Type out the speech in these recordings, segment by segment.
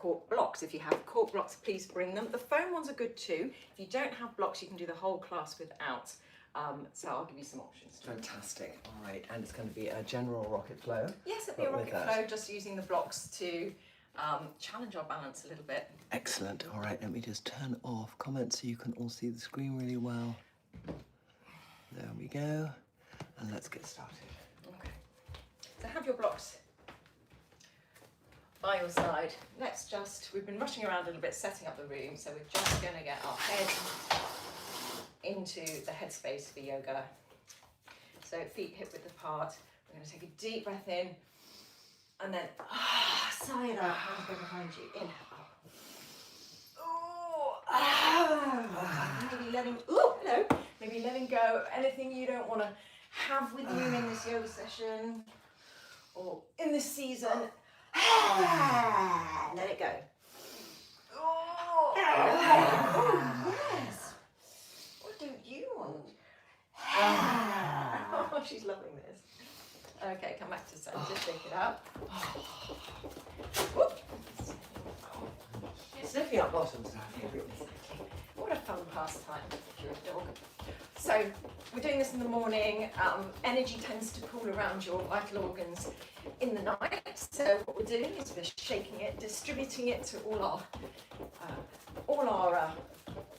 cork blocks. If you have cork blocks, please bring them. The foam ones are good too. If you don't have blocks, you can do the whole class without. So I'll give you some options. Fantastic. All right, and it's going to be a general rocket flow. Yes, it'll be a rocket flow, just using the blocks to challenge our balance a little bit. Excellent. All right, let me just turn off comments so you can all see the screen really well. There we go. And let's get started. Okay. So have your blocks by your side. We've been rushing around a little bit, setting up the room, so we're just going to get our head into the headspace for yoga. So feet hip width apart. We're going to take a deep breath in, and then sigh it out. Hands go behind you. Inhale. Maybe letting go of anything you don't want to have with you in this yoga session or in this season. Let it go. Yes. What do you want? Oh, she's loving this. Okay, come back to center. Shake it out. Sniffing up bottoms now. What a fun pastime if you're a dog. So we're doing this in the morning. Energy tends to pool around your vital organs in the night. So what we're doing is we're shaking it, distributing it to all our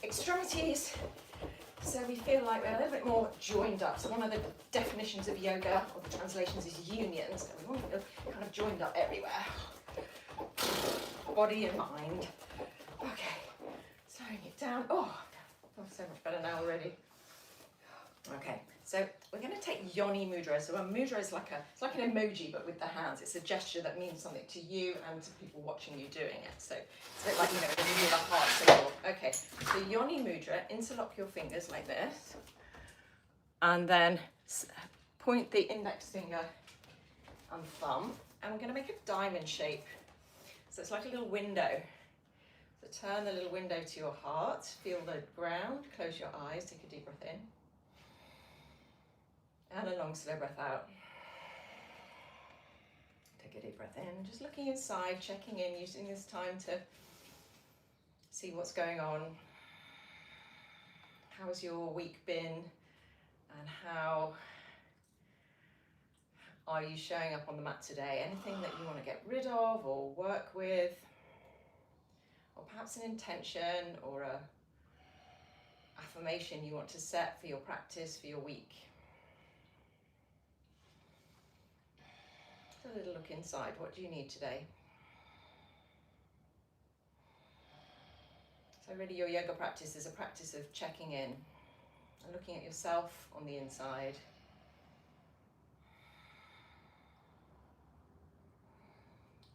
extremities. So we feel like we're a little bit more joined up. So one of the definitions of yoga, or the translations, is union. So we want to feel kind of joined up everywhere. Body and mind. Okay, slowing it down. Oh, so much better now already. Okay, so we're going to take Yoni Mudra. So a mudra is it's like an emoji, but with the hands. It's a gesture that means something to you and to people watching you doing it. So it's a bit like, when you do the heart symbol. Okay, so Yoni Mudra, interlock your fingers like this. And then point the index finger and thumb. And we're going to make a diamond shape. So it's like a little window. So turn the little window to your heart. Feel the ground. Close your eyes. Take a deep breath in. And a long, slow breath out. Take a deep breath in. Just looking inside, checking in, using this time to see what's going on. How has your week been? And how are you showing up on the mat today? Anything that you want to get rid of or work with? Or perhaps an intention or a affirmation you want to set for your practice, for your week. A little look inside. What do you need today? So really your yoga practice is a practice of checking in and looking at yourself on the inside.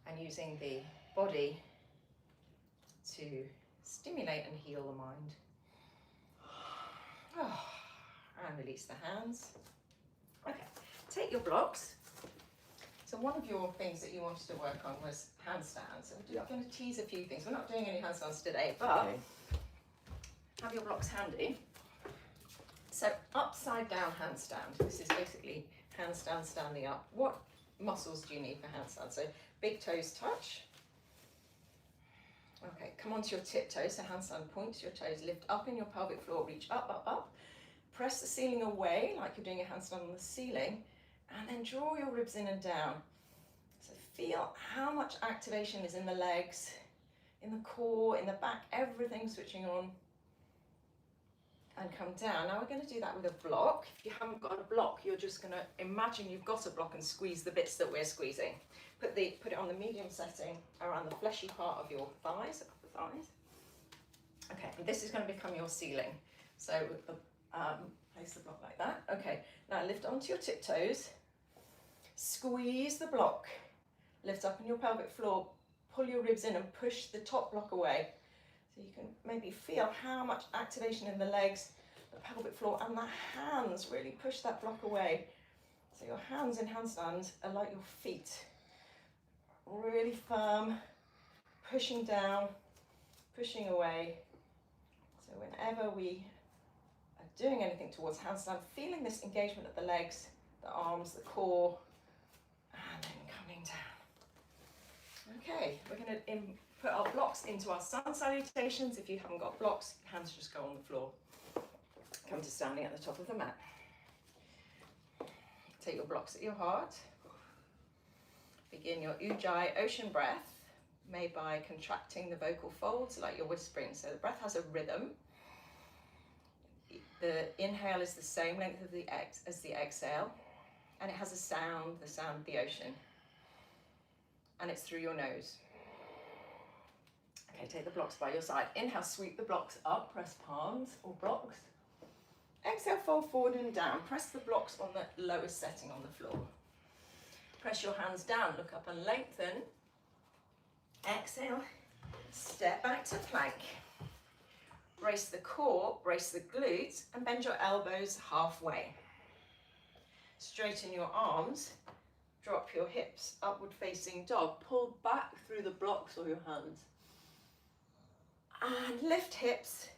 And using the body to stimulate and heal the mind. Oh, and release the hands. Okay, take your blocks. So one of your things that you wanted to work on was handstands. So we're going to tease a few things. We're not doing any handstands today, but have your blocks handy. So upside down handstand. This is basically handstand standing up. What muscles do you need for handstand? So big toes touch. Okay, come onto your tiptoes. So handstand, point to your toes, lift up in your pelvic floor, reach up, up, up. Press the ceiling away like you're doing a handstand on the ceiling. And then draw your ribs in and down. So feel how much activation is in the legs, in the core, in the back, everything switching on. And come down. Now we're going to do that with a block. If you haven't got a block, you're just going to imagine you've got a block and squeeze the bits that we're squeezing. Put it on the medium setting around the fleshy part of your thighs, upper thighs. Okay, and this is going to become your ceiling. So place the block like that. Okay, now lift onto your tiptoes. Squeeze the block, lift up on your pelvic floor, pull your ribs in and push the top block away. So you can maybe feel how much activation in the legs, the pelvic floor and the hands really push that block away. So your hands in handstand are like your feet, really firm, pushing down, pushing away. So whenever we are doing anything towards handstand, feeling this engagement of the legs, the arms, the core, and then coming down. Okay, we're going to put our blocks into our sun salutations. If you haven't got blocks, hands just go on the floor. Come to standing at the top of the mat. Take your blocks at your heart. Begin your Ujjayi ocean breath, made by contracting the vocal folds like you're whispering. So the breath has a rhythm. The inhale is the same length of as the exhale, and it has a sound, the sound of the ocean. And it's through your nose. Okay, take the blocks by your side. Inhale, sweep the blocks up, press palms or blocks. Exhale, fold forward and down. Press the blocks on the lowest setting on the floor. Press your hands down, look up and lengthen. Exhale, step back to plank. Brace the core, brace the glutes, and bend your elbows halfway. Straighten your arms, drop your hips, upward facing dog. Pull back through the blocks or your hands. And lift hips,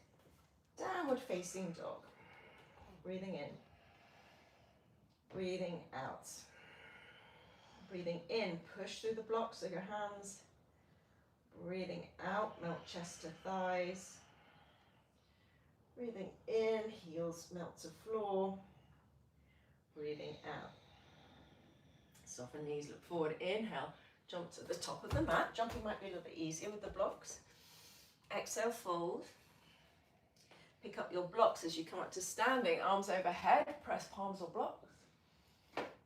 downward facing dog. Breathing in, breathing out. Breathing in, push through the blocks of your hands. Breathing out, melt chest to thighs. Breathing in, heels melt to floor. Breathing out. Soften knees, look forward. Inhale, jump to the top of the mat. Jumping might be a little bit easier with the blocks. Exhale, fold. Pick up your blocks as you come up to standing, arms overhead, press palms or blocks.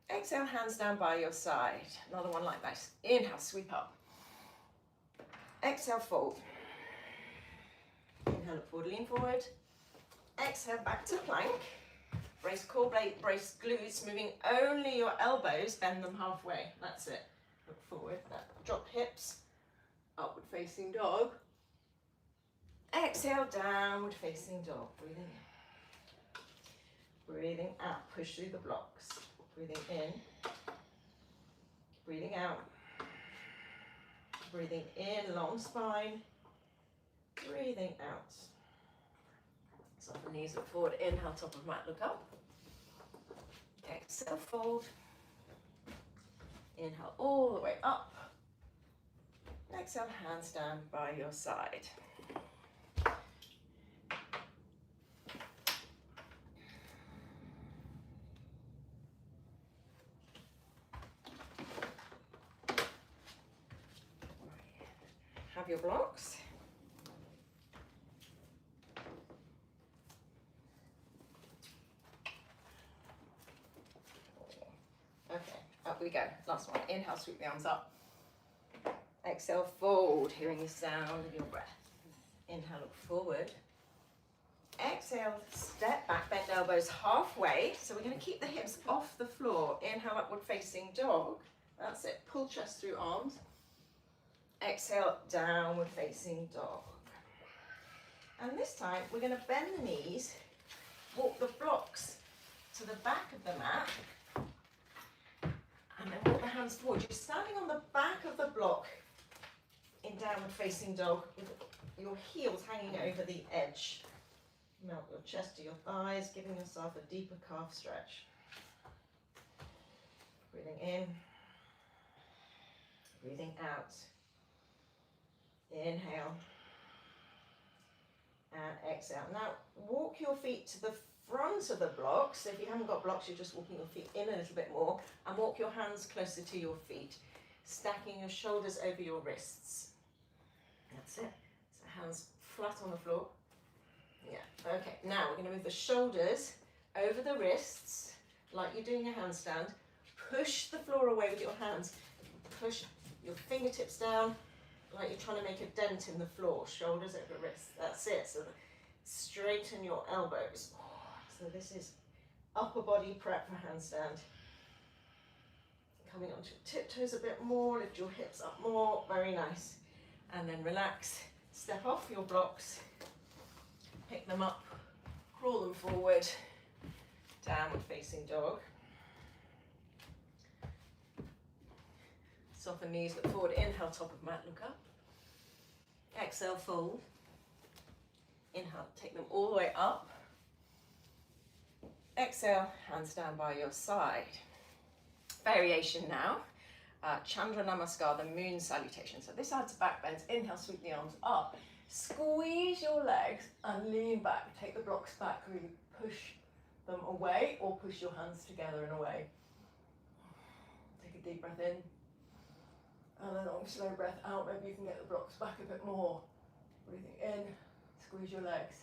Exhale, hands down by your side. Another one like that. Inhale, sweep up. Exhale, fold. Inhale, look forward, lean forward. Exhale, back to plank. Brace core, brace glutes, moving only your elbows, bend them halfway. That's it. Look forward, drop hips, upward facing dog. Exhale, downward facing dog. Breathing in. Breathing out, push through the blocks. Breathing in. Breathing out. Breathing in, long spine. Breathing out. Soften knees, look forward. Inhale, top of mat, look up. Exhale, fold. Inhale, all the way up. Exhale, hands down by your side. Have your blocks. Okay, up we go. Last one. Inhale, sweep the arms up. Exhale, fold, hearing the sound of your breath. Inhale, look forward. Exhale, step back, bend elbows halfway. So we're going to keep the hips off the floor. Inhale, upward facing dog. That's it. Pull chest through arms. Exhale, downward facing dog. And this time we're going to bend the knees, walk the blocks to the back of the mat, and then walk the hands forward. You're standing on the back of the block in downward facing dog with your heels hanging over the edge. Melt your chest to your thighs, giving yourself a deeper calf stretch. Breathing in, breathing out. Inhale and exhale. Now walk your feet to the front of the blocks. So if you haven't got blocks, you're just walking your feet in a little bit more, and walk your hands closer to your feet, stacking your shoulders over your wrists. That's it. So hands flat on the floor. Yeah, okay. Now we're going to move the shoulders over the wrists like you're doing a handstand. Push the floor away with your hands. Push your fingertips down like you're trying to make a dent in the floor. Shoulders over wrists. That's it. So straighten your elbows. So this is upper body prep for handstand. Coming onto your tiptoes a bit more. Lift your hips up more. Very nice. And then relax. Step off your blocks. Pick them up. Crawl them forward. Downward facing dog. Soften knees, look forward. Inhale, top of mat, look up. Exhale, fold. Inhale, take them all the way up. Exhale, hands down by your side. Variation now. Chandra Namaskar, the moon salutation. So this adds back bends. Inhale, sweep the arms up. Squeeze your legs and lean back. Take the blocks back, really push them away or push your hands together and away. Take a deep breath in. And a long, slow breath out. Maybe you can get the blocks back a bit more. Breathing in, squeeze your legs.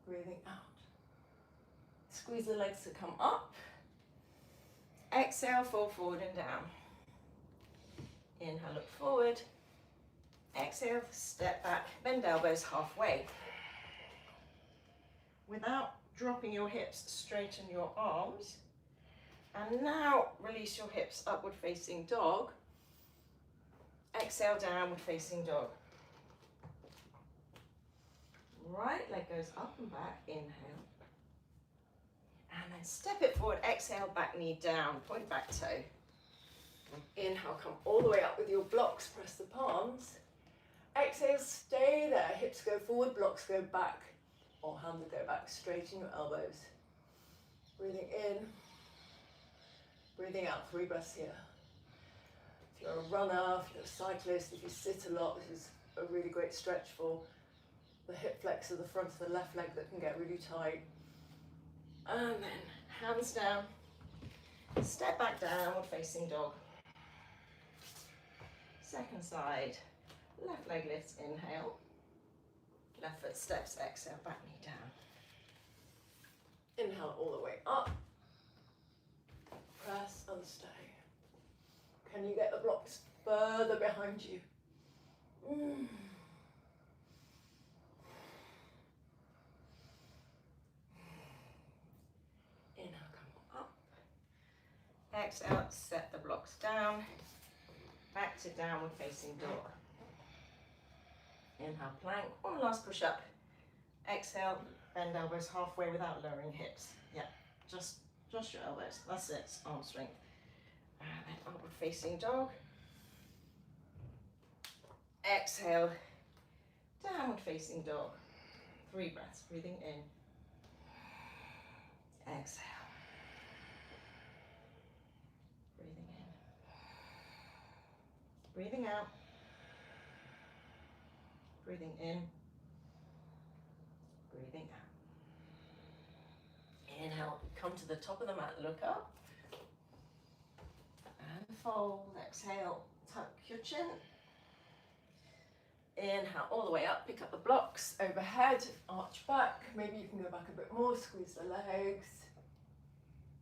Breathing out. Squeeze the legs to come up. Exhale, fall forward and down. Inhale, look forward. Exhale, step back, bend elbows halfway. Without dropping your hips, straighten your arms. And now release your hips, upward facing dog. Exhale, downward facing dog. Right leg goes up and back, inhale. And then step it forward, exhale, back knee down, point back toe. Inhale, come all the way up with your blocks, press the palms. Exhale, stay there, hips go forward, blocks go back, or hands will go back, straighten your elbows. Breathing in, breathing out, 3 breaths here. If you're a runner, if you're a cyclist, if you sit a lot, this is a really great stretch for the hip flexor, the front of the left leg that can get really tight. And then hands down, step back, downward facing dog. Second side, left leg lifts, inhale. Left foot steps, exhale, back knee down. Inhale all the way up. Press and stay. Can you get the blocks further behind you? Inhale, come up. Exhale, set the blocks down. Back to downward facing dog. Inhale, plank. One last push up. Exhale, bend elbows halfway without lowering hips. Yeah, just your elbows. That's it, arm strength. And then upward facing dog. Exhale, downward facing dog. 3 breaths, breathing in. Exhale. Breathing in. Breathing out. Breathing in. Breathing out. Inhale, come to the top of the mat, look up. And fold, exhale, tuck your chin. Inhale, all the way up, pick up the blocks overhead, arch back. Maybe you can go back a bit more, squeeze the legs.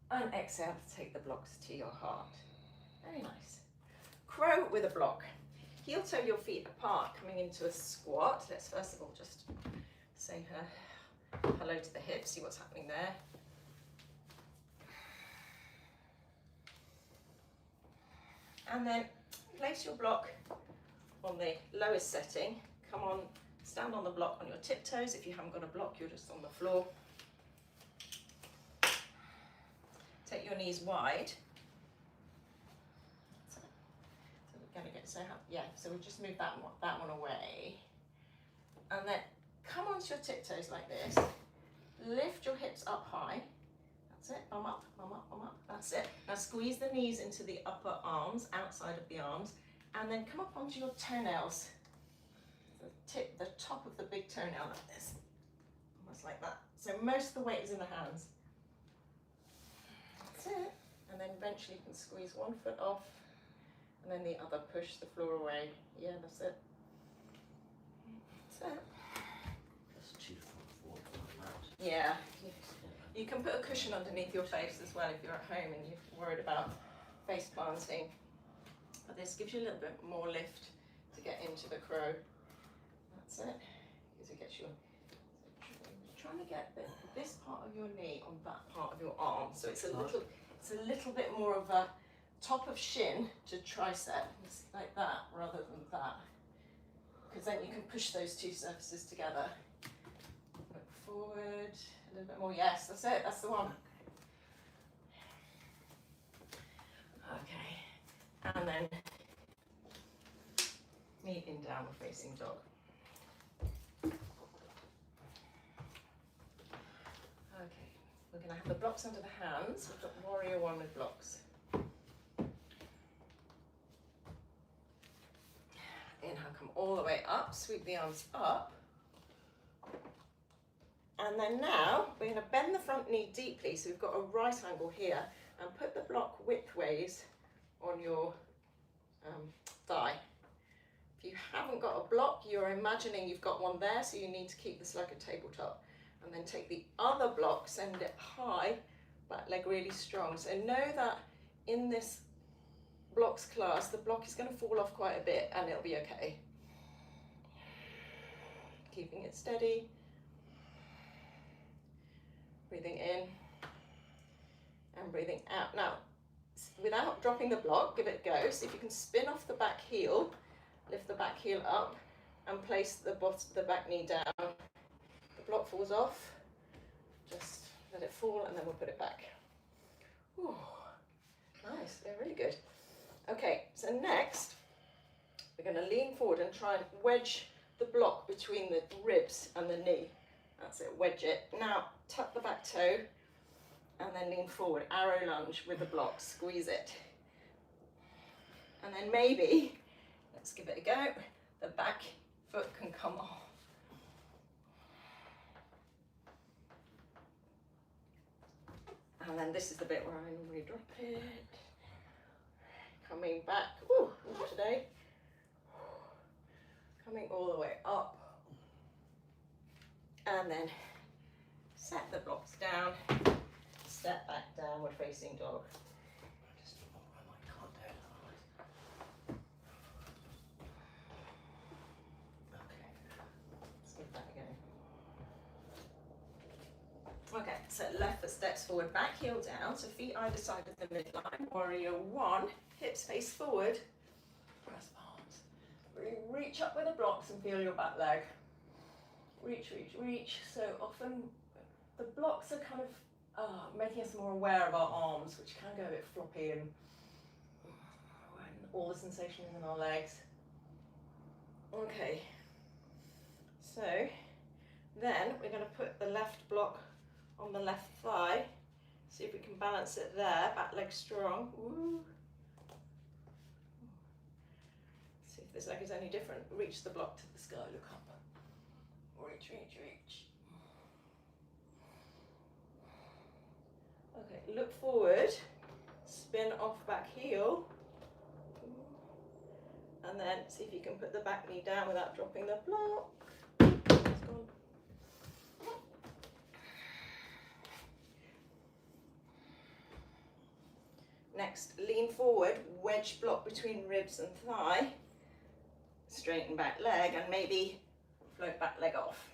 And exhale, take the blocks to your heart. Very nice. Crow with a block. Heel toe your feet apart, coming into a squat. Let's first of all just say hello to the hips, see what's happening there. And then place your block on the lowest setting. Come on, stand on the block on your tiptoes. If you haven't got a block, you're just on the floor. Take your knees wide. So we're going to get so we just move that one away. And then come onto your tiptoes like this. Lift your hips up high. That's it, bum up, bum up, bum up. That's it. Now squeeze the knees into the upper arms, outside of the arms, and then come up onto your toenails. The top of the big toenail like this. Almost like that. So most of the weight is in the hands. That's it. And then eventually you can squeeze one foot off, and then the other push the floor away. Yeah, that's it. That's it. That's 2 foot 4 like that. Yeah. You can put a cushion underneath your face as well if you're at home and you're worried about face planting. But this gives you a little bit more lift to get into the crow. That's it. Because it gets you. Trying to get this part of your knee on that part of your arm, so it's a little bit more of a top of shin to tricep, like that rather than that. Because then you can push those two surfaces together. Look forward. A little bit more, yes, that's it, that's the one. Okay, and then meet in downward facing dog. Okay, we're going to have the blocks under the hands. We've got warrior one with blocks. Inhale, come all the way up, sweep the arms up. And then now we're going to bend the front knee deeply, so we've got a right angle here, and put the block widthways on your thigh. If you haven't got a block, you're imagining you've got one there, so you need to keep this like a tabletop. And then take the other block, send it high, back leg really strong. So know that in this blocks class, the block is going to fall off quite a bit, and it'll be okay. Keeping it steady. Breathing in and breathing out. Now, without dropping the block, give it a go. See if you can spin off the back heel, lift the back heel up, and place the back knee down. The block falls off, just let it fall, and then we'll put it back. Ooh, nice, they're really good. Okay, so next, we're going to lean forward and try and wedge the block between the ribs and the knee. That's it, wedge it. Now, tuck the back toe and then lean forward. Arrow lunge with the block, squeeze it. And then maybe, let's give it a go, the back foot can come off. And then this is the bit where I normally drop it. Coming back, ooh, today. Coming all the way up. And then set the blocks down, step back, downward facing dog. Just I can't do it. Okay. Let's give that a go. Okay, so left foot steps forward, back heel down, so feet either side of the midline. Warrior one, hips face forward, press palms. Really reach up with the blocks and feel your back leg. Reach, reach, reach. So often the blocks are kind of making us more aware of our arms, which can go a bit floppy, and all the sensation is in our legs. Okay, so then we're going to put the left block on the left thigh. See if we can balance it there, back leg strong. Ooh. See if this leg is any different. Reach the block to the sky, look up. Reach, reach, reach. Okay, look forward, spin off back heel, and then see if you can put the back knee down without dropping the block. It's gone. Next, lean forward, wedge block between ribs and thigh, straighten back leg, and maybe float back leg off.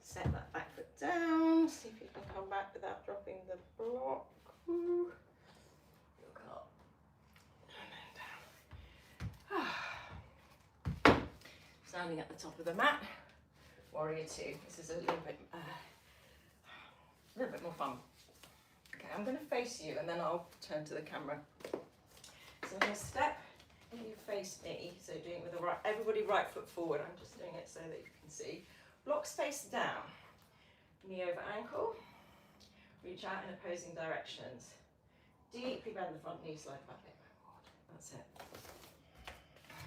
Set that back foot down, see if you can come back without dropping the block. Ooh. Look up and then down. Standing at the top of the mat, warrior two. This is a little bit more fun. Okay, I'm going to face you and then I'll turn to the camera. So I'm going to step and you face me. So doing it with the right, everybody right foot forward. I'm just doing it so that you can see. Blocks face down, knee over ankle, reach out in opposing directions. Deeply bend the front knee, slide back leg backward. That's it.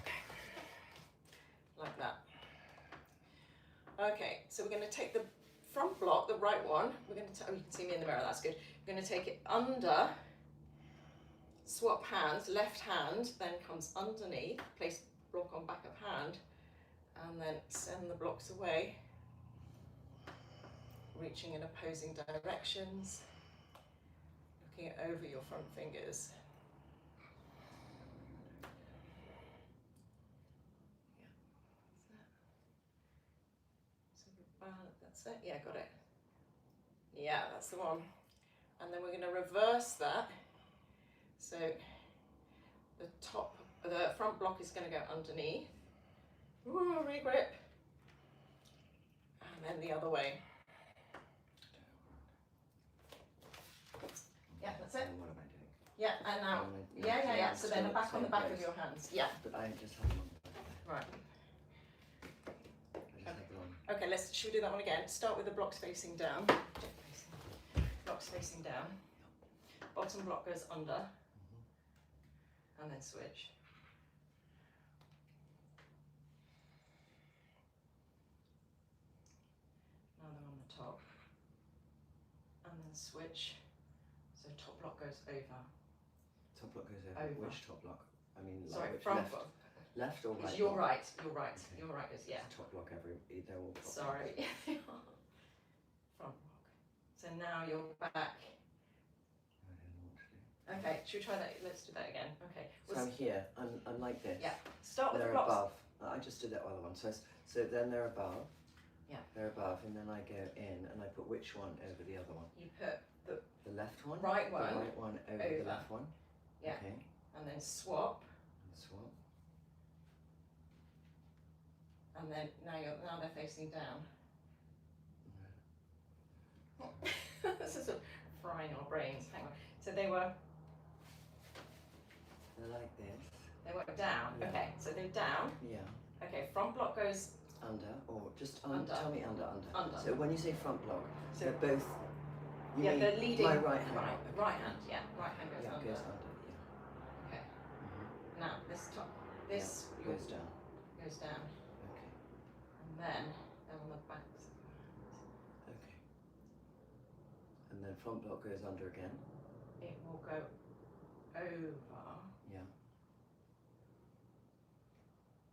Okay. Like that. Okay, so we're going to take the front block, the right one, we're going to, oh, you can see me in the mirror, that's good. We're going to take it under, swap hands, left hand, then comes underneath, place block on back of hand, and then send the blocks away, reaching in opposing directions, looking over your front fingers. That's it, yeah, got it. Yeah, that's the one. And then we're going to reverse that. So the front block is going to go underneath. Ooh, regrip. And then the other way. Yeah, that's it. And what am I doing? Yeah, and now, yeah. So then back on the back of your hands. Yeah. But I just have one. Right. I just have one. Okay, should we do that one again? Start with the blocks facing down. blocks facing down. Bottom block goes under, and then switch. Now they're on the top, and then switch. So top block goes over. Top block goes over. Which top block? I mean, like Sorry, which front left? block. Left or right? You're right. You're right. Okay. You're right. Yeah. It's top block they're all top Sorry. blocks. Front block. So now you're back. I don't know what to do. Okay, should we try that? Let's do that again. Okay. So I'm here. I'm like this. Yeah. Start with they're the blocks. above. I just did that other one. So then they're above. Yeah. They're above, and then I go in and I put which one over the other one? You put the left one. right one. The right one over the left one. Yeah. Okay. And then swap. And swap. And then now they're facing down. This is frying our brains. Hang on. So they were They're like this. They were down. Yeah. Okay. So they're down. Yeah. Okay. Front block goes Under or just Under. Tell me under. Under. So when you say front block, So- they're both. You yeah, mean they're leading. my right hand. Right hand. Yeah. Right hand goes Yeah, under. goes under. Yeah. Okay. Mhm. Now this top. This Yeah, goes down. goes down. Okay. And then they're on the backs of your hands. Okay. And then front block goes under again. It will go over. Yeah.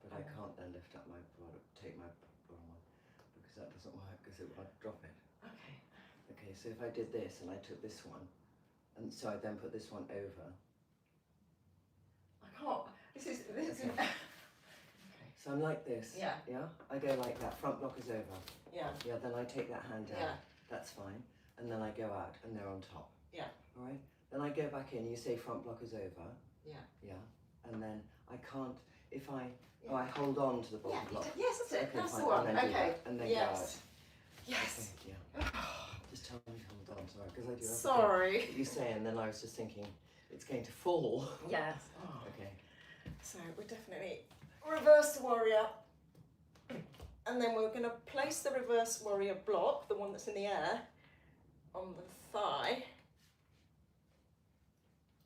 But I can't then lift up my bottom, take my bottom one, because that doesn't work, because it would drop it. Okay. Okay, so if I did this and I took this one, and so I then put this one over. I can't. This is. Okay. Okay. So I'm like this. Yeah. Yeah? I go like that, front block is over. Yeah. Yeah, then I take that hand down. Yeah. That's fine. And then I go out and they're on top. Yeah. Alright? Then I go back in, you say front block is over. Yeah. Yeah. And then I can't, if I, Yeah. I hold on to the bottom Yeah. block. Yes, that's it. Okay, That's fine. the one. And then do Okay. that, and then Yes. go out. Yes. Okay, yeah. Just tell me to hold on, sorry, because I do have Sorry. what you say, and then I was just thinking, it's going to fall. Yes. Oh. Okay. So we're definitely reverse warrior. And then we're going to place the reverse warrior block, the one that's in the air, on the thigh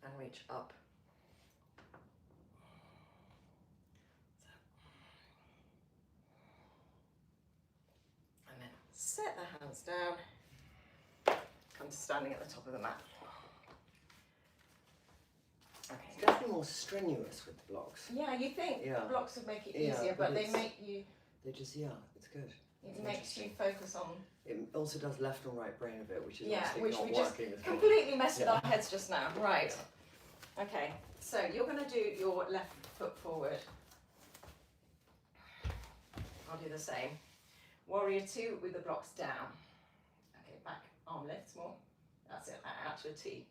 and reach up. And then set the hands down, come to standing at the top of the mat. It's Okay. definitely more strenuous with the blocks. Yeah, you think Yeah. blocks would make it Yeah, easier, but but they it's- make you, They just, yeah, it's good. it It's makes you interesting. focus on. It also does left and right brain a bit, which is Yeah, obviously which not we just working as well. completely messed with Yeah. our heads just now. Right. Okay, so you're going to do your left foot forward. I'll do the same. Warrior 2 with the blocks down. Okay, back arm lifts more. That's it, out to a T.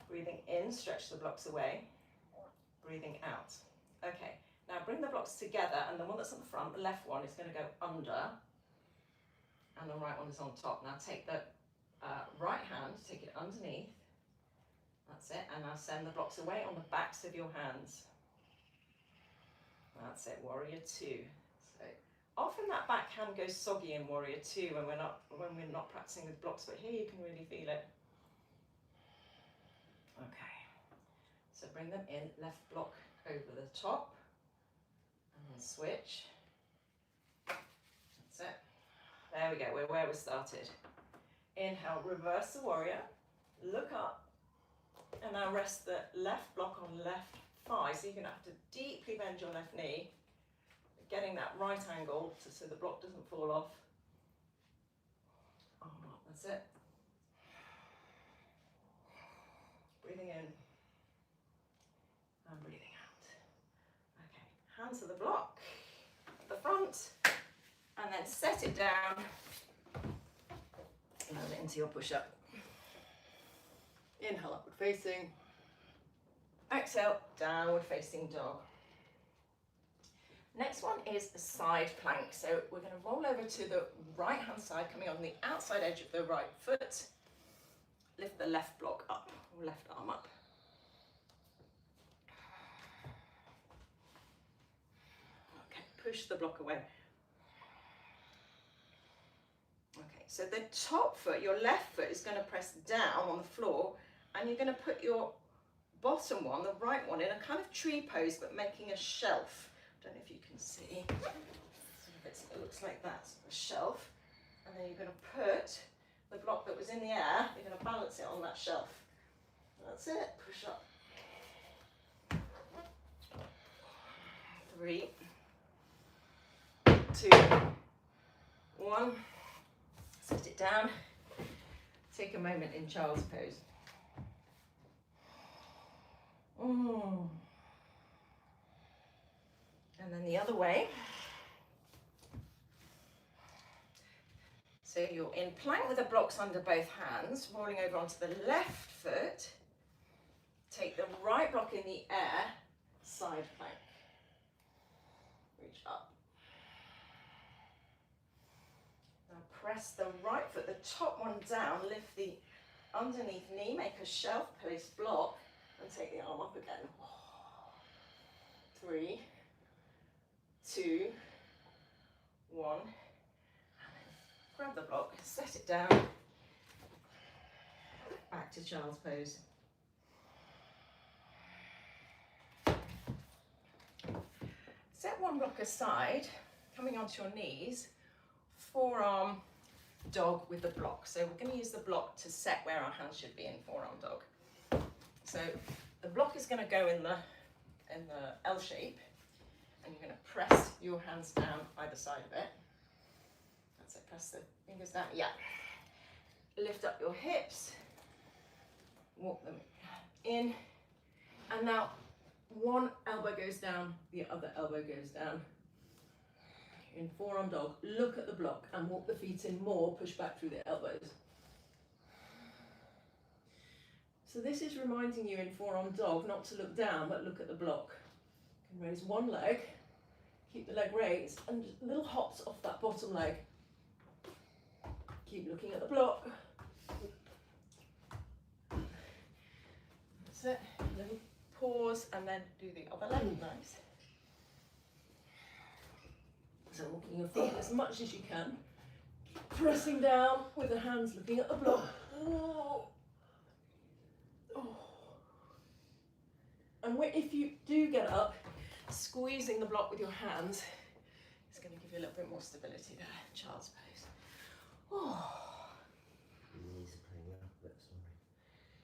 Breathing in, stretch the blocks away. Breathing out. Okay, now bring the blocks together, and the one that's on the front, the left one, is going to go under, and the right one is on top. Now take the right hand, take it underneath. That's it, and now send the blocks away on the backs of your hands. That's it, warrior 2. So often that back hand goes soggy in warrior 2 when we're not practicing with blocks, but here you can really feel it. Okay, so bring them in, left block over the top, and then switch. That's it. There we go, we're where we started. Inhale, reverse the warrior, look up, and now rest the left block on left thigh. So you're going to have to deeply bend your left knee, getting that right angle so the block doesn't fall off. Arm up, that's it. Breathing in and breathing out. Okay, hands to the block at the front, and then set it down and into your push-up. Inhale, upward facing. Exhale, downward facing dog. Next one is a side plank. So we're going to roll over to the right hand side, coming on the outside edge of the right foot. Lift the left block up, or left arm up. Okay, push the block away. Okay, so the top foot, your left foot, is going to press down on the floor, and you're going to put your bottom one, the right one, in a kind of tree pose, but making a shelf. I don't know if you can see. It looks like that, a shelf. And then you're going to put the block that was in the air, you're going to balance it on that shelf. That's it. Push up. 3, 2, 1. Set it down. Take a moment in child's pose. And then the other way. So you're in plank with the blocks under both hands, rolling over onto the left foot. Take the right block in the air, side plank. Reach up. Now press the right foot, the top one down, lift the underneath knee, make a shelf pose block, and take the arm up again. 3, 2, 1. Grab the block, set it down, back to child's pose. Set one block aside, coming onto your knees, forearm dog with the block. So we're going to use the block to set where our hands should be in forearm dog. So the block is going to go in the L shape, and you're going to press your hands down either side of it. That's it, press the fingers down, yeah. Lift up your hips, walk them in, and now one elbow goes down, the other elbow goes down. In forearm dog, look at the block and walk the feet in more, push back through the elbows. So this is reminding you in forearm dog not to look down, but look at the block. You can raise one leg, keep the leg raised, and just little hops off that bottom leg. Keep looking at the block. That's it. Little pause and then do the other leg. Nice. So walking your feet as much as you can. Keep pressing down with the hands looking at the block. Oh. Oh. And if you do get up, squeezing the block with your hands is going to give you a little bit more stability there. Child's pose. Oh. My knees are playing up a bit, sorry.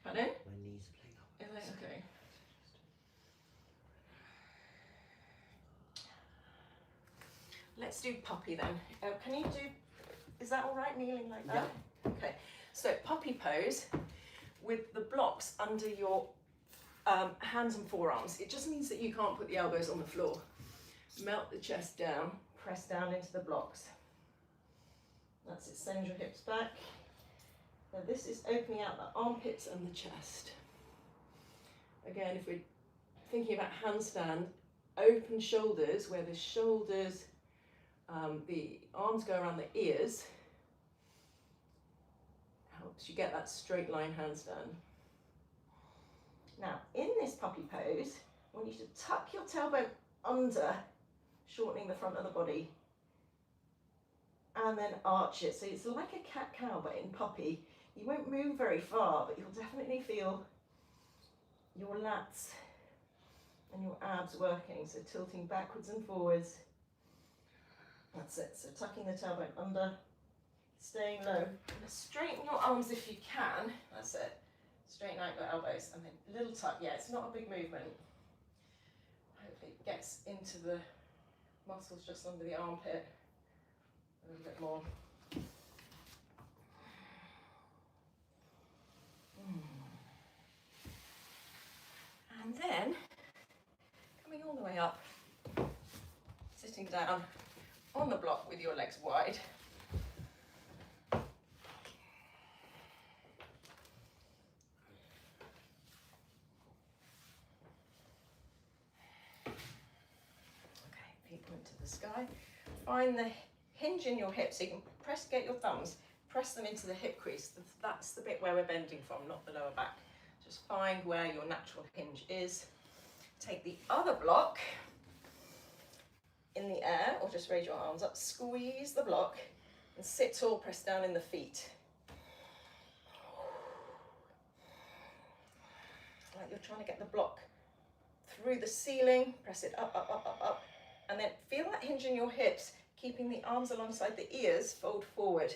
Pardon? My knees are playing up. Is that okay? Let's do puppy then. Can you do, is that all right, kneeling like that? Yeah. Okay, so puppy pose with the blocks under your hands and forearms. It just means that you can't put the elbows on the floor. Melt the chest down, press down into the blocks. That's it, send your hips back. Now this is opening out the armpits and the chest. Again, if we're thinking about handstand, open shoulders, where the shoulders, the arms go around the ears, helps you get that straight line handstand. Now, in this puppy pose, I want you to tuck your tailbone under, shortening the front of the body, and then arch it. So it's like a cat-cow, but in puppy. You won't move very far, but you'll definitely feel your lats and your abs working. So tilting backwards and forwards. That's it. So tucking the tailbone under, staying low. Straighten your arms if you can. That's it. Straighten out your elbows and then little tuck. Yeah, it's not a big movement. Hopefully it gets into the muscles just under the armpit. A little bit more. And then coming all the way up, sitting down on the block with your legs wide. Feet point to the sky. Find the hinge in your hips, so you can get your thumbs, press them into the hip crease. That's the bit where we're bending from, not the lower back. Just find where your natural hinge is. Take the other block in the air, or just raise your arms up, squeeze the block, And sit tall, press down in the feet. Like you're trying to get the block through the ceiling, press it up, up, up, up, up. And then feel that hinge in your hips, keeping the arms alongside the ears, fold forward.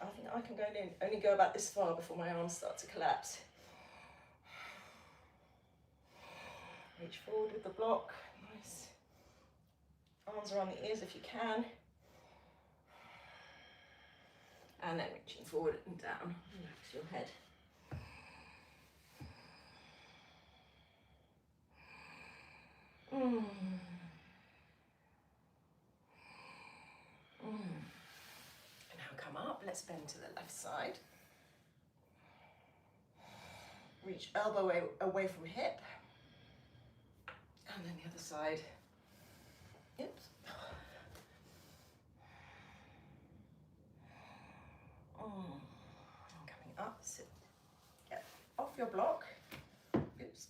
I think I can only go about this far before my arms start to collapse. Reach forward with the block, nice. Arms around the ears if you can. And then reaching forward and down, relax your head. Now come up, let's bend to the left side. Reach elbow away from hip. And then the other side. Oops. And coming up, sit. Get off your block. Oops.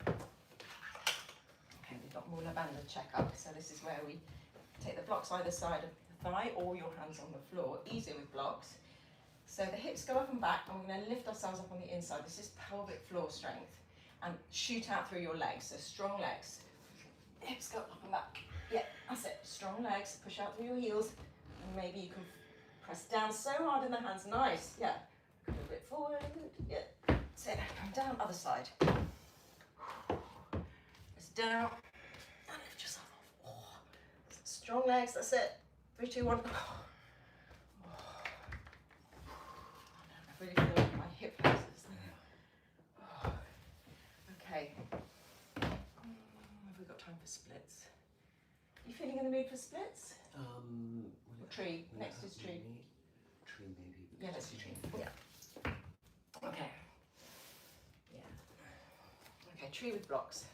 Okay, we've got Mula Bandha checkup. So this is where we take the blocks either side of the thigh or your hands on the floor. Easier with blocks. So the hips go up and back, and we're going to lift ourselves up on the inside. This is pelvic floor strength. And shoot out through your legs, so strong legs. Hips go up and back. Yeah, that's it. Strong legs, push out through your heels. And maybe you can press down so hard in the hands. Nice, yeah. A little bit forward, yeah. That's it, come down, other side. Press down, and lift yourself off. Oh. Strong legs, that's it. 3, 2, 1. Oh. I really feel like my hip flexors there. Oh. Okay. Have we got time for splits? You feeling in the mood for splits? Tree. Next is tree. Tree maybe. Yeah, let's do tree. Yeah. Okay. Yeah. Okay, tree with blocks.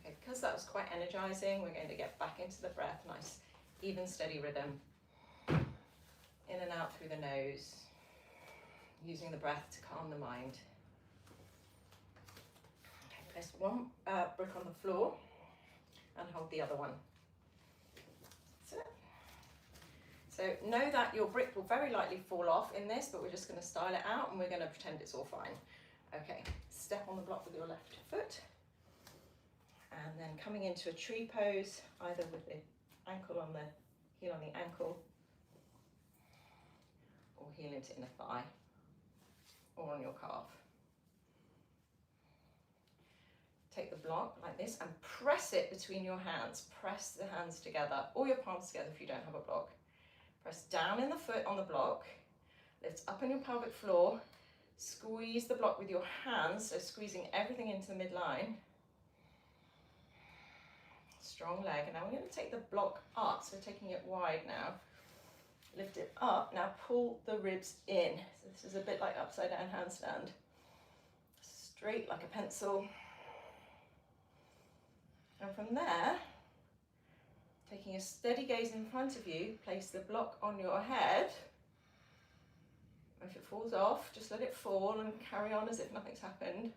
Okay, because that was quite energizing, we're going to get back into the breath. Nice, even, steady rhythm. In and out through the nose. Using the breath to calm the mind. Okay, place one brick on the floor and hold the other one. That's it. So know that your brick will very likely fall off in this, but we're just going to style it out and we're going to pretend it's all fine. Okay, step on the block with your left foot. And then coming into a tree pose, either with the ankle on the heel on the ankle, or heel into inner thigh, or on your calf. Take the block like this and press it between your hands. Press the hands together, or your palms together if you don't have a block. Press down in the foot on the block, lift up on your pelvic floor, squeeze the block with your hands, so squeezing everything into the midline. Strong leg, and now we're going to take the block up, so we're taking it wide now. Lift it up, now pull the ribs in. So this is a bit like upside down handstand. Straight like a pencil. And from there, taking a steady gaze in front of you, place the block on your head. If it falls off, just let it fall and carry on as if nothing's happened.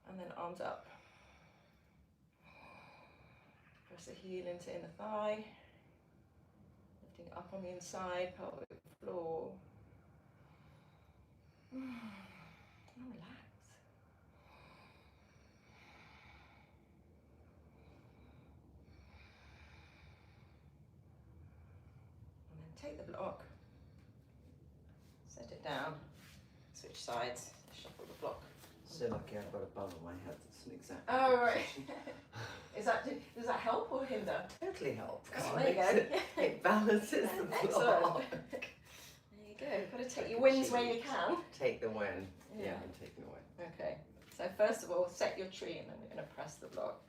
And then arms up. Press the heel into inner thigh. Lifting up on the inside, pelvic floor. And relax. And then take the block, set it down, switch sides, shuffle the block. So lucky I've got a bum on my head. That's an exact. Oh, right. Does that help or hinder? Totally helps. Oh, there you go. It balances the block. Excellent. There you go. Got to take your wins where you can. Take the win. Yeah. Yeah, I'm taking the win. Okay. So first of all, set your tree, and then we're going to press the block.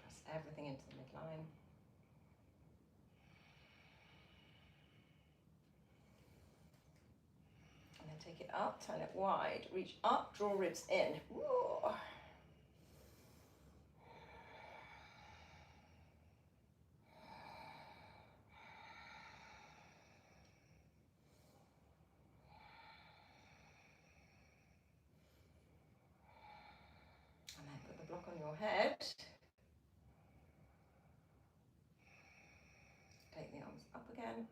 Press everything into the midline. And then take it up, turn it wide, reach up, draw ribs in. Whoa. block on your head. Take the arms up again.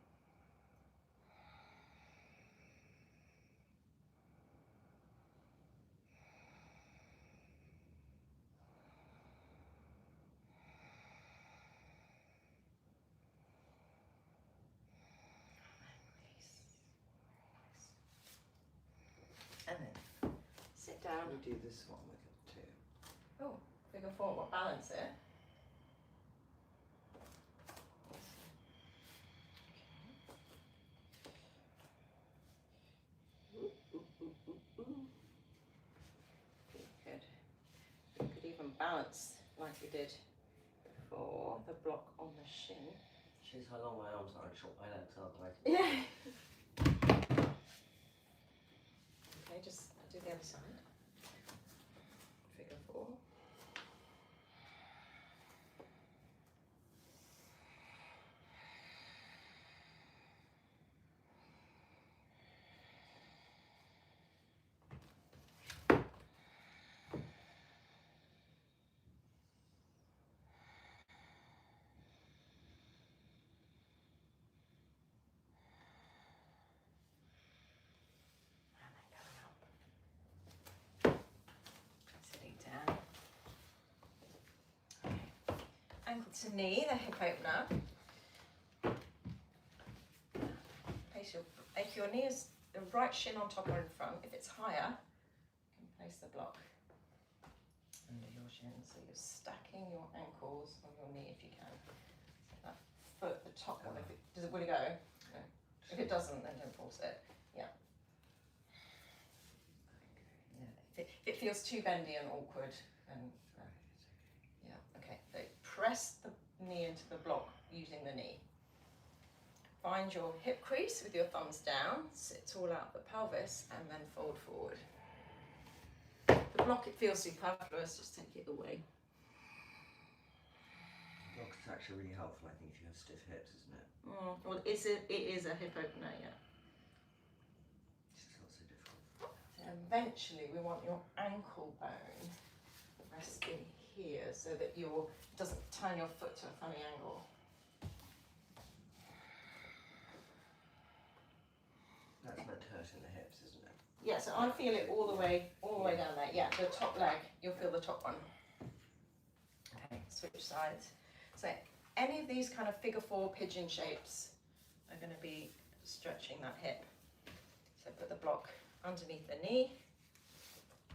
And then sit down. We do this one with it too. Oh, figure four, what balance here? Good. You could even balance like we did before, the block on the shin. She's how long my arms are and short my legs are, right? Yeah. Okay, just do the other side. Figure four. Ankle to knee, the hip opener. Place if your knee is the right shin on top or in front, if it's higher, you can place the block under your shin. So you're stacking your ankles on your knee if you can. So that foot, the top one, if it, will it go? No. If it doesn't, then don't force it. Yeah. Yeah. If it feels too bendy and awkward, then yeah, okay. So press the knee into the block using the knee. Find your hip crease with your thumbs down, sit tall out the pelvis, and then fold forward. The block, it feels superfluous, just take it away. Block is actually really helpful, I think, if you have stiff hips, isn't it? Well, it is a hip opener, yeah. It's not so difficult. And eventually, we want your ankle bone resting here so that it doesn't turn your foot to a funny angle. That's meant to hurt in the hips, isn't it? Yeah, so I feel it all the way down there. Yeah, the top leg, you'll feel the top one. Okay, switch sides. So any of these kind of figure four pigeon shapes are going to be stretching that hip. So put the block underneath the knee,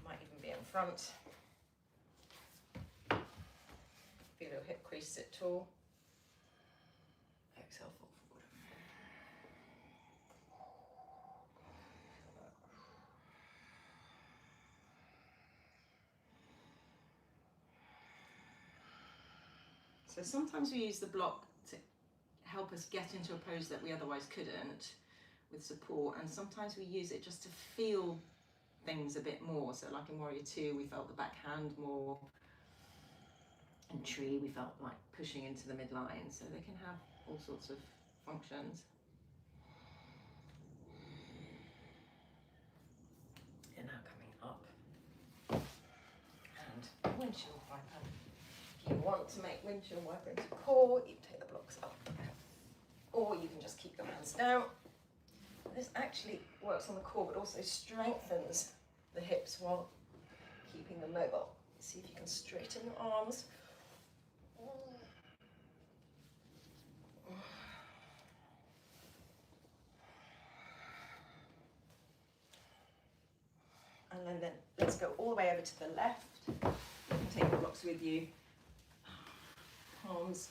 might even be in front. Feel your hip crease sit tall. Exhale, fall forward. So sometimes we use the block to help us get into a pose that we otherwise couldn't with support, and sometimes we use it just to feel things a bit more. So like in Warrior 2, we felt the backhand more. In Tree, we felt like pushing into the midline. So they can have all sorts of functions. And now coming up. And windshield wiper. If you want to make windshield wiper into core, you take the blocks up. Or you can just keep your hands down. This actually works on the core, but also strengthens the hips while keeping them mobile. See if you can straighten your arms. And then let's go all the way over to the left. You can take the blocks with you. Palms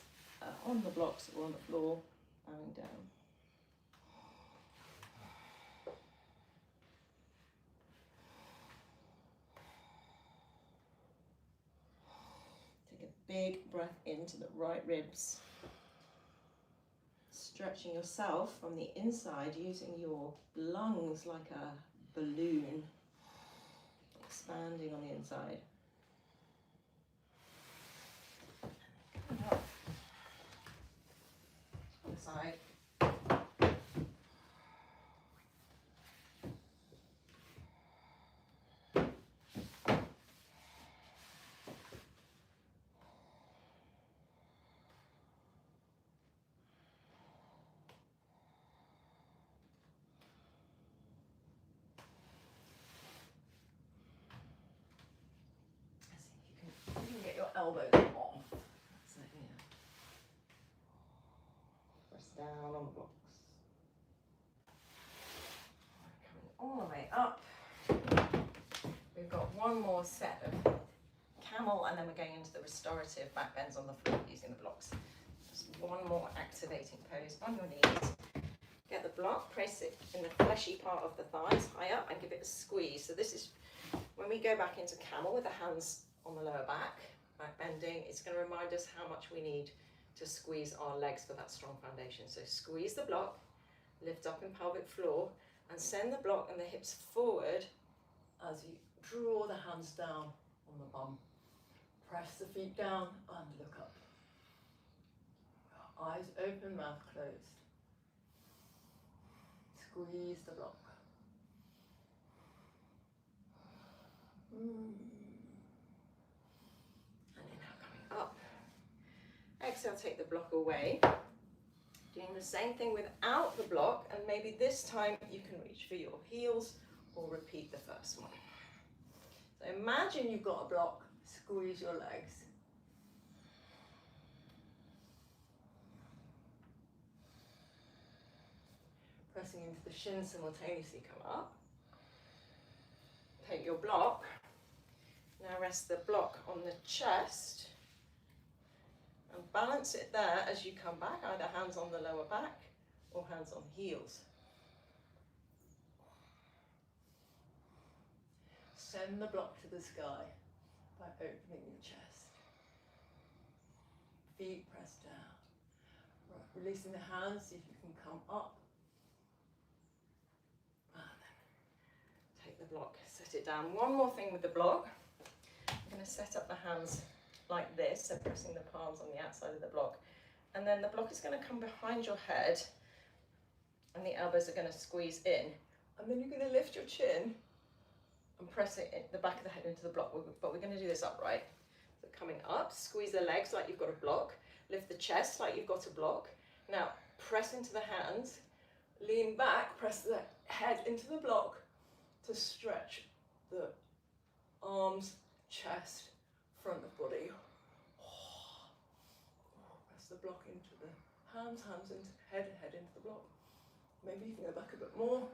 on the blocks or on the floor, bowing down. Take a big breath into the right ribs. Stretching yourself from the inside using your lungs like a balloon. Expanding on the inside. Coming up. On the side. elbows off. That's it, yeah. Press down on the blocks. Coming all the way up. We've got one more set of camel, and then we're going into the restorative back bends on the floor using the blocks. Just one more activating pose on your knees. Get the block, press it in the fleshy part of the thighs high up and give it a squeeze. So this is when we go back into camel with the hands on the lower back bending, it's going to remind us how much we need to squeeze our legs for that strong foundation. So squeeze the block, lift up in pelvic floor, and send the block and the hips forward as you draw the hands down on the bum. Press the feet down and look up. Eyes open, mouth closed. Squeeze the block. And inhale, coming up. Exhale, take the block away. Doing the same thing without the block, and maybe this time you can reach for your heels or repeat the first one. So imagine you've got a block, squeeze your legs. Pressing into the shins simultaneously, come up. Take your block. Now rest the block on the chest and balance it there as you come back, either hands on the lower back or hands on heels. Send the block to the sky by opening your chest. Feet pressed down. Right, releasing the hands, see if you can come up. And then take the block, set it down. One more thing with the block. I'm going to set up the hands like this, so pressing the palms on the outside of the block. And then the block is going to come behind your head and the elbows are going to squeeze in. And then you're going to lift your chin and press it in the back of the head into the block, but we're going to do this upright. So coming up, squeeze the legs like you've got a block, lift the chest like you've got a block. Now press into the hands, lean back, press the head into the block to stretch the arms, chest, front of body. Press the block into the hands into head into the block. Maybe you can go back a bit more.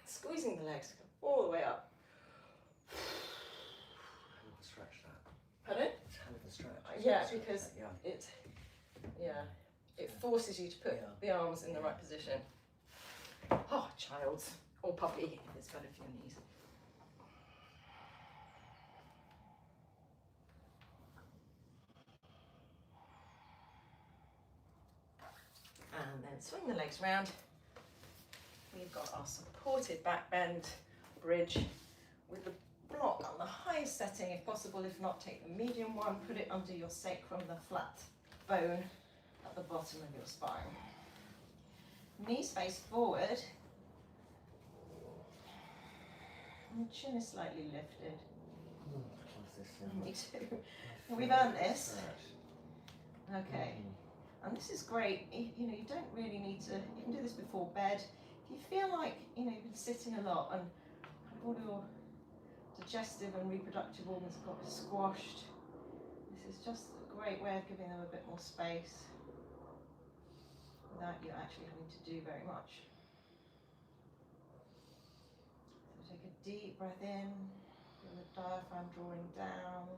Squeezing the legs all the way up. Hell of a stretch that. Pardon? It's hell of a stretch. Yeah, because it forces you to put the arms in the right position. Oh, child or puppy, if it's better for your knees. And then swing the legs round. We've got our supported back bend bridge with the block on the highest setting if possible. If not, take the medium one, put it under your sacrum, the flat bone at the bottom of your spine. Knees face forward. And the chin is slightly lifted. Me too. We've earned this. Okay. And this is great. You know, you don't really need to, you can do this before bed. If you feel like, you know, you've been sitting a lot and all your digestive and reproductive organs got squashed, this is just a great way of giving them a bit more space without you actually having to do very much. So take a deep breath in, feel the diaphragm drawing down.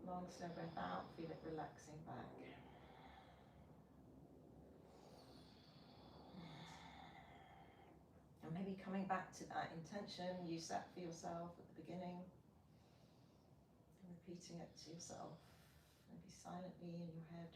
Long slow breath out, feel it relaxing back. And maybe coming back to that intention you set for yourself at the beginning, and repeating it to yourself, maybe silently in your head.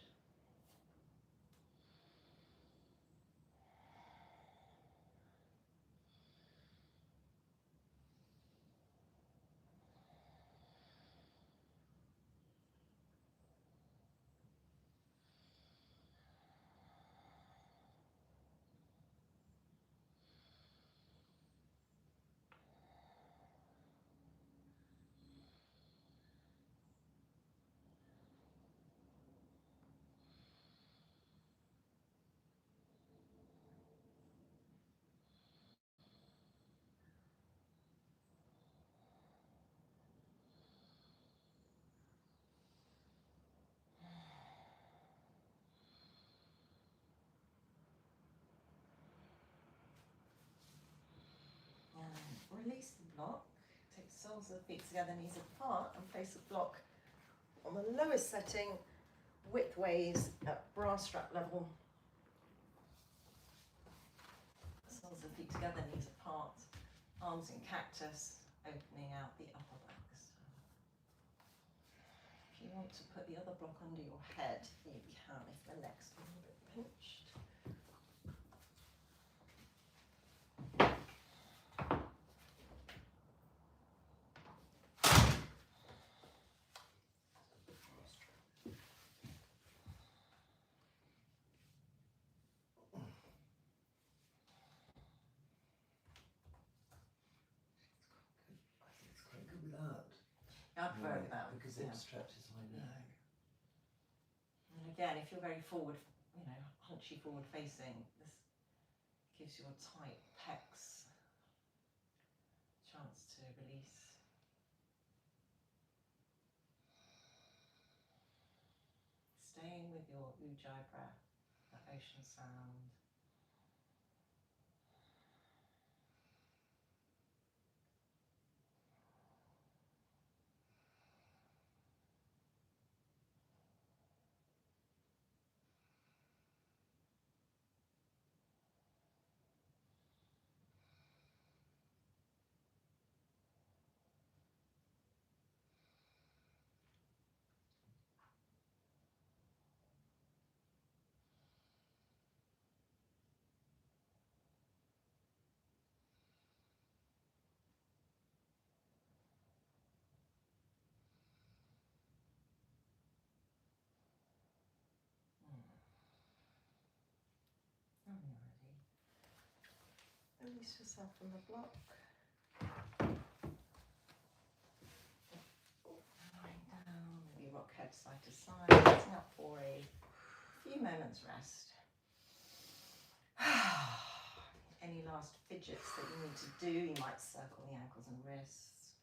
release the block. Take the soles of the feet together, knees apart, and place the block on the lowest setting, widthways at bra strap level. Soles of the feet together, knees apart, arms in cactus, opening out the upper back. If you want to put the other block under your head, you can if the leg's a little bit pinched. I prefer it without. Because it stretches my neck. And again, if you're very forward, hunchy forward facing, this gives your tight pecs a chance to release. Staying with your ujjayi breath, that ocean sound. And you're ready. Release yourself from the block. Lying down, maybe rock head side to side, sitting up for a few moments rest. Any last fidgets that you need to do, you might circle the ankles and wrists.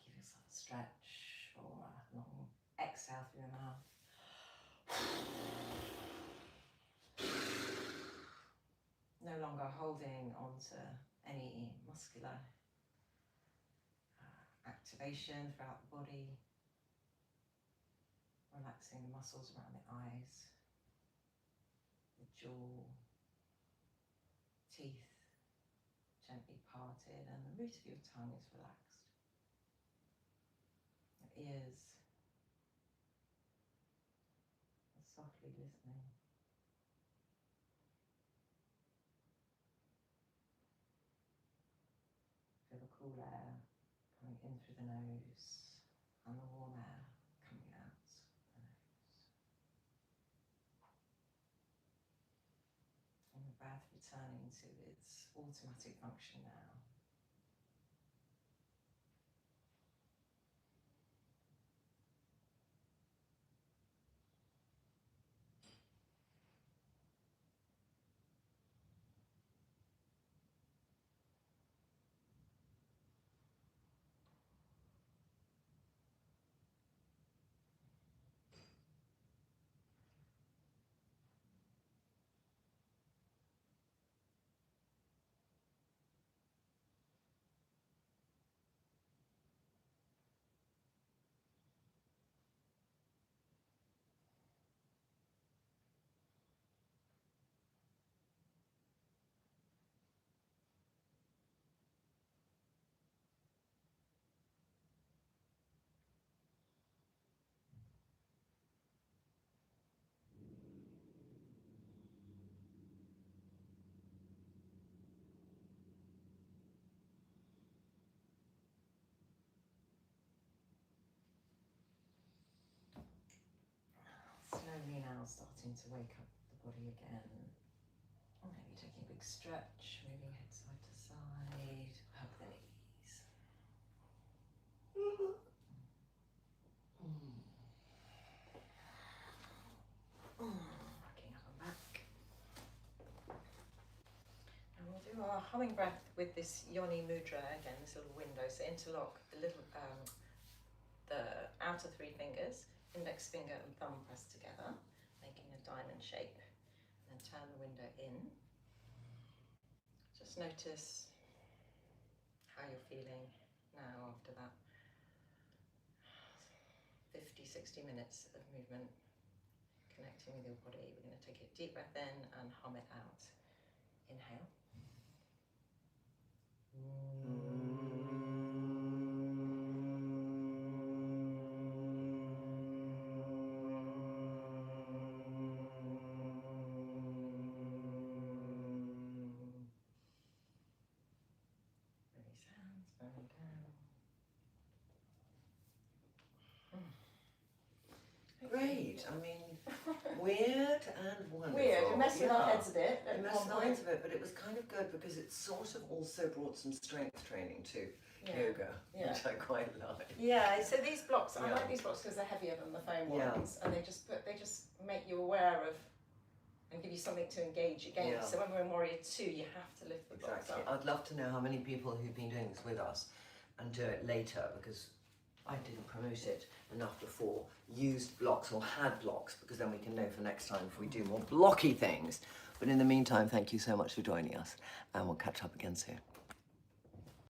Give yourself a stretch or a long exhale through your mouth. No longer holding onto any muscular activation throughout the body. Relaxing the muscles around the eyes, the jaw, teeth gently parted, and the root of your tongue is relaxed. Your ears are softly listening. Feel the cool air coming in through the nose and the warm air coming out the nose. And the breath returning to its automatic function now. Slowly now starting to wake up the body again. Maybe taking a big stretch, moving head side to side, hug the knees. Rocking up and back. And we'll do our humming breath with this yoni mudra again, this little window. So interlock the little, the outer three fingers, index finger and thumb pressed together, making a diamond shape. And then turn the window in. Just notice feeling now after that 50-60 minutes of movement, connecting with your body? We're going to take a deep breath in and hum it out. Inhale. Release hands, burning down. Great. I mean, weird and wonderful. Weird, it messed with our heads a bit. It messed with our heads a bit, but it was kind of good because it sort of also brought some strength training to yoga, which I quite like. Yeah, so these blocks, I Yeah. like these blocks because they're heavier than the foam Yeah. ones, and they just make you aware of and give you something to engage against. Yeah. So when we're in Warrior 2, you have to lift the blocks Exactly. up. I'd love to know how many people who've been doing this with us and do it later, because I didn't promote it enough before, used blocks or had blocks, because then we can know for next time if we do more blocky things. But in the meantime, thank you so much for joining us, and we'll catch up again soon.